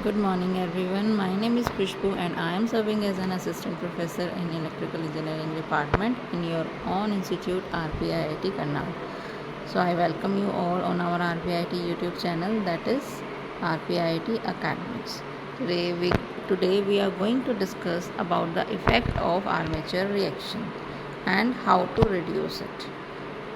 Good morning everyone. My name is Krishpu and I am serving as an assistant professor in electrical engineering department in your own institute RPIIT Karnal. So I welcome you all on our RPIIT YouTube channel, that is RPIIT Academics. Today we are going to discuss about the effect of armature reaction and how to reduce it.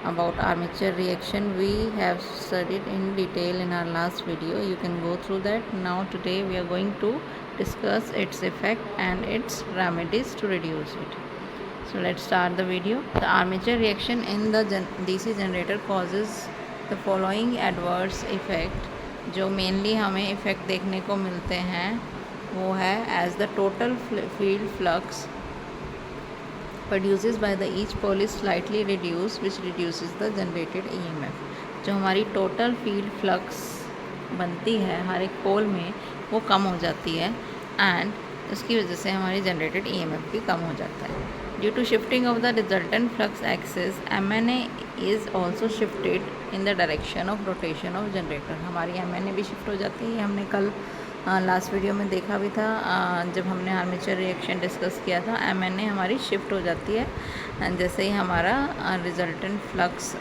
About armature reaction we have studied in detail in our last video. You can go through that. Now today we are going to discuss its effect and its remedies to reduce it. So let's start the video. The armature reaction in the DC generator causes the following adverse effect. जो mainly हमें effect देखने को मिलते हैं वो है as the total field flux produces by the each pole is slightly reduced, which reduces the generated EMF. जो हमारी टोटल फील्ड फ्लक्स बनती है हर एक पोल में वो कम हो जाती है एंड उसकी वजह से हमारी जनरेटेड EMF भी कम हो जाता है. Due to shifting of the resultant flux axis MNA is also shifted in the direction of rotation of generator. हमारी MNA भी शिफ्ट हो जाती है. हमने कल लास्ट वीडियो में देखा भी था जब हमने आर्मेचर रिएक्शन डिस्कस किया था. MNA हमारी शिफ्ट हो जाती है एंड जैसे ही हमारा रिजल्टेंट फ्लक्स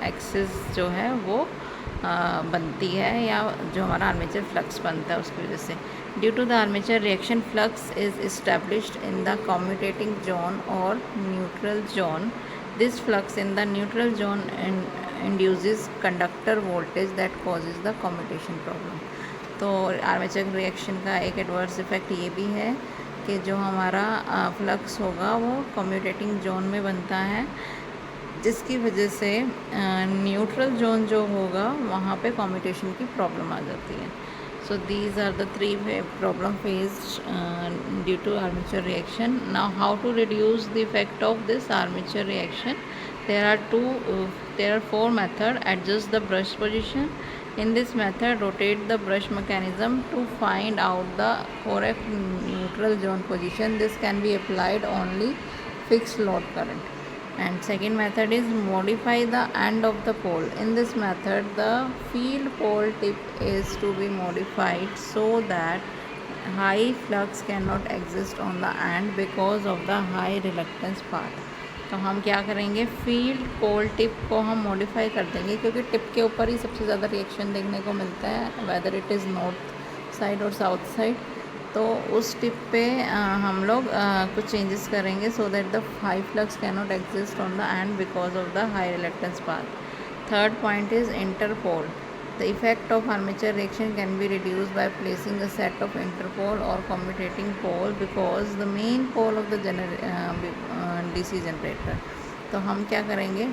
एक्सिस जो है वो बनती है या जो हमारा आर्मेचर फ्लक्स बनता है उसकी वजह से. Due to the armature reaction flux is established in the commutating zone और neutral zone. This flux in the neutral zone induces conductor voltage that causes the commutation problem. तो आर्मेचर रिएक्शन का एक adverse effect ये भी है कि जो हमारा फ्लक्स होगा वो कम्यूटेटिंग जोन में बनता है जिसकी वजह से न्यूट्रल जोन जो होगा वहाँ पे कम्यूटेशन की प्रॉब्लम आ जाती है. So these are the three problem faced due to armature reaction. Now how to reduce the effect of this armature reaction. There are four methods. Adjust the brush position. In this method, rotate the brush mechanism to find out the correct neutral zone position. This can be applied only fixed load current. And second method is modify the end of the pole. In this method, the field pole tip is to be modified so that high flux cannot exist on the end because of the high reluctance part. तो हम क्या करेंगे, field पोल tip को हम modify कर देंगे क्योंकि tip के ऊपर ही सबसे ज़्यादा रिएक्शन देखने को मिलता है whether it is north side और साउथ साइड. तो उस टिप पे हम लोग कुछ चेंजेस करेंगे so that the high flux can not exist on the end because of the high reluctance path. Third point is interpole. The effect of armature reaction can be reduced by placing a set of interpole or commutating pole because the main pole of the DC generator. तो हम क्या करेंगे,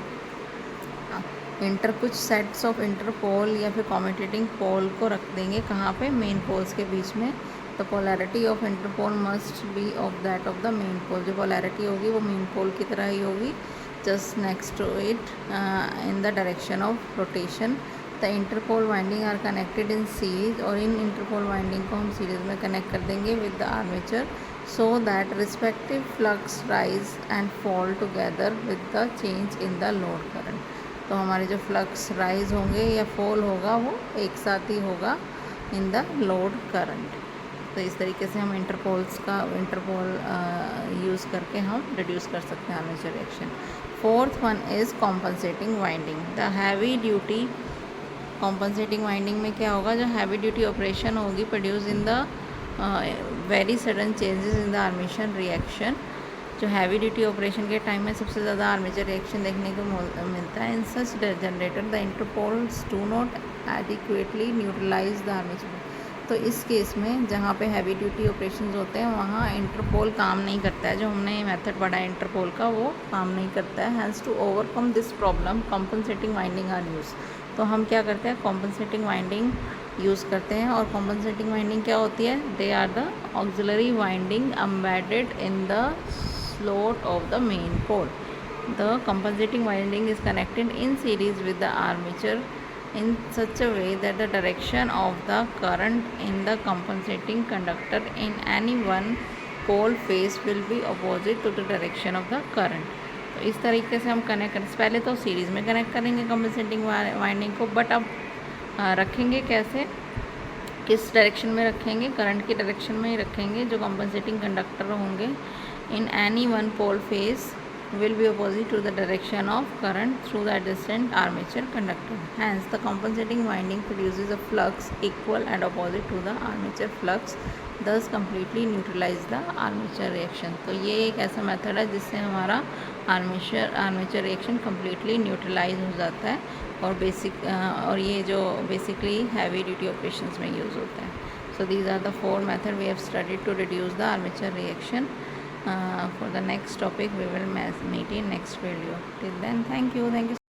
कुछ sets of Interpol या फिर commutating पोल को रख देंगे कहाँ पे, मेन पोल्स के बीच में. The polarity of interpole must be of that of the main pole. जो पोलैरिटी होगी वो मेन पोल की तरह ही होगी, just next to it in the direction of rotation. The interpole winding are connected in series. और इन इंटरपोल वाइंडिंग को हम सीरीज में कनेक्ट कर देंगे with the armature so that respective flux rise and fall together with the change in the load current. तो हमारे जो फ्लक्स राइज होंगे या फॉल होगा वो एक साथ ही होगा इन द लोड करंट. तो इस तरीके से हम इंटरपोल यूज़ करके हम रिड्यूस कर सकते हैं armature reaction. Fourth one is compensating winding. The heavy duty compensating winding में क्या होगा, जो हैवी ड्यूटी ऑपरेशन होगी produce in the very sudden changes in the armature reaction. जो हैवी ड्यूटी ऑपरेशन के टाइम में सबसे ज़्यादा आर्मेचर रिएक्शन देखने को मिलता है. In such generator the interpoles do not adequately neutralize the armature. तो इस केस में जहाँ पे हैवी ड्यूटी ऑपरेशन होते हैं वहाँ इंटरपोल काम नहीं करता है. जो हमने मेथड पढ़ा है इंटरपोल का वो काम नहीं करता है. Has to overcome this problem compensating winding are use. तो हम क्या करते हैं, कॉम्पनसेटिंग वाइंडिंग यूज़ करते हैं. और कॉम्पनसेटिंग वाइंडिंग क्या होती है, they are the auxiliary winding embedded in the slot of the main pole. The compensating winding is connected in series with the armature in such a way that the direction of the current in the compensating conductor in any one pole face will be opposite to the direction of the current. तो इस तरीके से हम connect करें. पहले तो series में connect करेंगे कंपनसेटिंग वाइंडिंग को, बट अब रखेंगे कैसे, किस डायरेक्शन में रखेंगे, करंट की डायरेक्शन में ही रखेंगे। जो कंपनसेटिंग कंडक्टर होंगे in any one pole face will be opposite to the direction of current through the adjacent armature conductor. Hence, the compensating winding produces a flux equal and opposite to the armature flux, thus completely neutralize the armature reaction. तो ये एक ऐसा method है जिससे हमारा armature reaction completely neutralise हो जाता है और ये जो बेसिकली हैवी ड्यूटी ऑपरेशंस में यूज़ होता है. So these are the 4 methods we have studied to reduce the armature reaction. For the next topic we will meet in next video. Till then, thank you.